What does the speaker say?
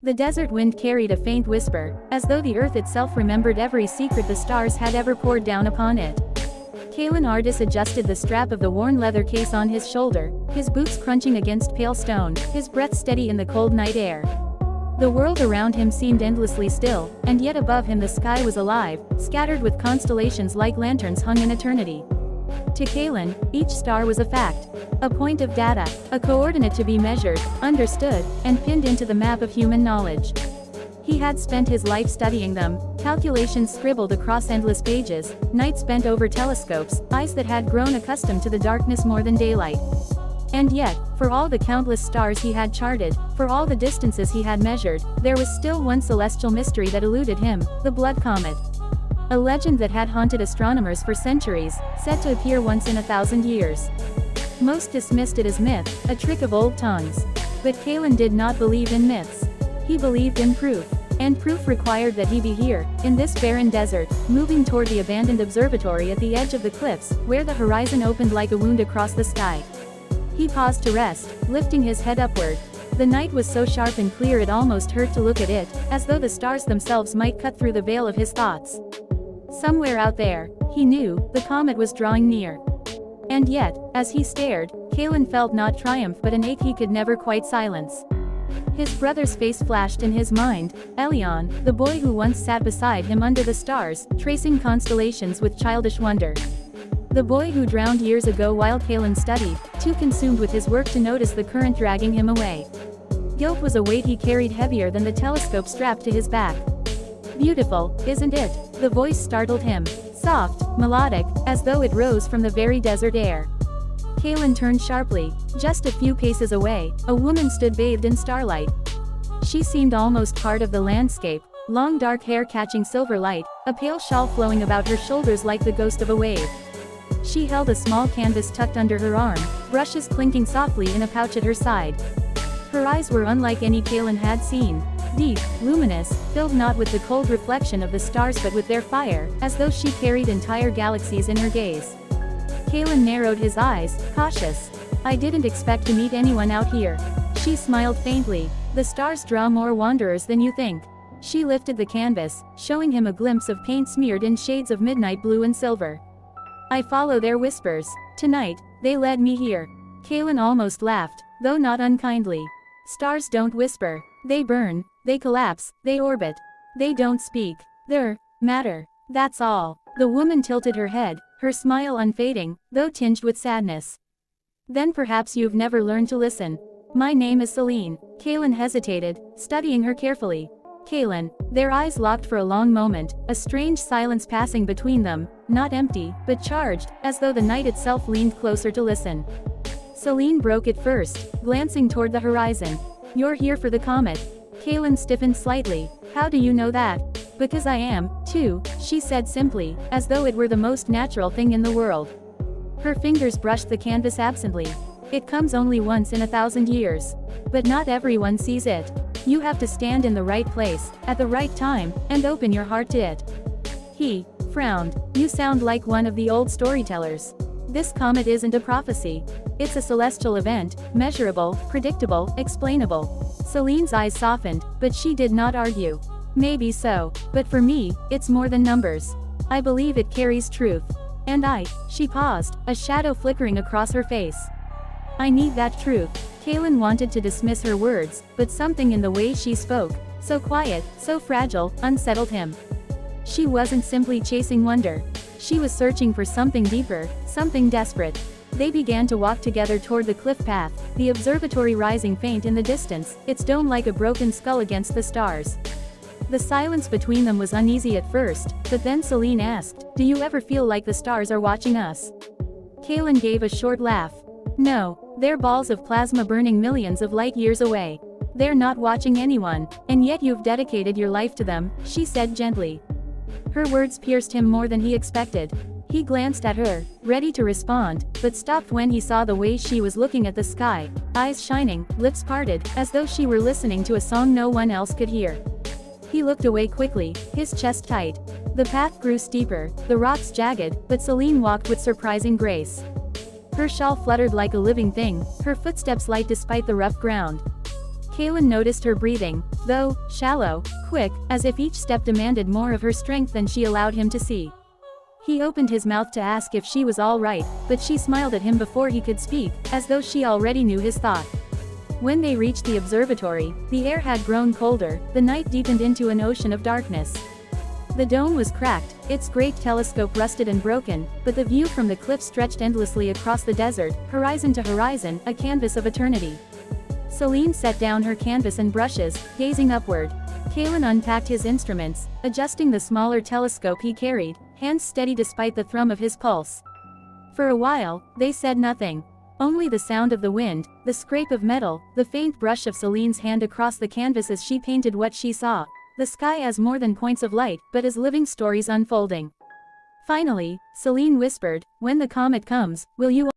The desert wind carried a faint whisper, as though the earth itself remembered every secret the stars had ever poured down upon it. Kaelen Ardis adjusted the strap of the worn leather case on his shoulder, his boots crunching against pale stone, his breath steady in the cold night air. The world around him seemed endlessly still, and yet above him the sky was alive, scattered with constellations like lanterns hung in eternity. To Kaelen, each star was a fact, a point of data, a coordinate to be measured, understood, and pinned into the map of human knowledge. He had spent his life studying them, calculations scribbled across endless pages, nights bent over telescopes, eyes that had grown accustomed to the darkness more than daylight. And yet, for all the countless stars he had charted, for all the distances he had measured, there was still one celestial mystery that eluded him, the Blood Comet. A legend that had haunted astronomers for centuries, said to appear once in 1,000 years. Most dismissed it as myth, a trick of old tongues. But Kaelen did not believe in myths. He believed in proof. And proof required that he be here, in this barren desert, moving toward the abandoned observatory at the edge of the cliffs, where the horizon opened like a wound across the sky. He paused to rest, lifting his head upward. The night was so sharp and clear it almost hurt to look at it, as though the stars themselves might cut through the veil of his thoughts. Somewhere out there, he knew, the comet was drawing near. And yet, as he stared, Kaelen felt not triumph but an ache he could never quite silence. His brother's face flashed in his mind, Elion, the boy who once sat beside him under the stars, tracing constellations with childish wonder. The boy who drowned years ago while Kaelen studied, too consumed with his work to notice the current dragging him away. Guilt was a weight he carried heavier than the telescope strapped to his back. Beautiful, isn't it? The voice startled him. Soft, melodic, as though it rose from the very desert air. Kaelen turned sharply. Just a few paces away, a woman stood bathed in starlight. She seemed almost part of the landscape, long dark hair catching silver light, a pale shawl flowing about her shoulders like the ghost of a wave. She held a small canvas tucked under her arm, brushes clinking softly in a pouch at her side. Her eyes were unlike any Kaelen had seen. Deep, luminous, filled not with the cold reflection of the stars but with their fire, as though she carried entire galaxies in her gaze. Kaelen narrowed his eyes, cautious. I didn't expect to meet anyone out here. She smiled faintly. The stars draw more wanderers than you think. She lifted the canvas, showing him a glimpse of paint smeared in shades of midnight blue and silver. I follow their whispers. Tonight, they led me here. Kaelen almost laughed, though not unkindly. Stars don't whisper. They burn, they collapse, they orbit. They don't speak. They're matter. That's all. The woman tilted her head, her smile unfading, though tinged with sadness. Then perhaps you've never learned to listen. My name is Selene. Kaelen hesitated, studying her carefully. Kaelen, their eyes locked for a long moment, a strange silence passing between them, not empty, but charged, as though the night itself leaned closer to listen. Selene broke it first, glancing toward the horizon. You're here for the comet. Kaelen stiffened slightly. How do you know that? Because I am, too, she said simply, as though it were the most natural thing in the world. Her fingers brushed the canvas absently. It comes only once in 1,000 years. But not everyone sees it. You have to stand in the right place, at the right time, and open your heart to it. He frowned. You sound like one of the old storytellers. This comet isn't a prophecy. It's a celestial event, measurable, predictable, explainable. Selene's eyes softened, but she did not argue. Maybe so, but for me, it's more than numbers. I believe it carries truth. And she paused, a shadow flickering across her face. I need that truth. Kaelen wanted to dismiss her words, but something in the way she spoke, so quiet, so fragile, unsettled him. She wasn't simply chasing wonder. She was searching for something deeper, something desperate. They began to walk together toward the cliff path, the observatory rising faint in the distance, its dome like a broken skull against the stars. The silence between them was uneasy at first, but then Selene asked, do you ever feel like the stars are watching us? Kaelen gave a short laugh. No, they're balls of plasma burning millions of light years away. They're not watching anyone, and yet you've dedicated your life to them, she said gently. Her words pierced him more than he expected. He glanced at her, ready to respond, but stopped when he saw the way she was looking at the sky, eyes shining, lips parted, as though she were listening to a song no one else could hear. He looked away quickly, his chest tight. The path grew steeper, the rocks jagged, but Selene walked with surprising grace. Her shawl fluttered like a living thing, her footsteps light despite the rough ground. Kaelen noticed her breathing, though shallow, quick, as if each step demanded more of her strength than she allowed him to see. He opened his mouth to ask if she was all right, but she smiled at him before he could speak, as though she already knew his thought. When they reached the observatory, the air had grown colder, the night deepened into an ocean of darkness. The dome was cracked, its great telescope rusted and broken, but the view from the cliff stretched endlessly across the desert, horizon to horizon, a canvas of eternity. Selene set down her canvas and brushes, gazing upward. Kaelen unpacked his instruments, adjusting the smaller telescope he carried, hands steady despite the thrum of his pulse. For a while, they said nothing. Only the sound of the wind, the scrape of metal, the faint brush of Selene's hand across the canvas as she painted what she saw. The sky as more than points of light, but as living stories unfolding. Finally, Selene whispered, "When the comet comes, will you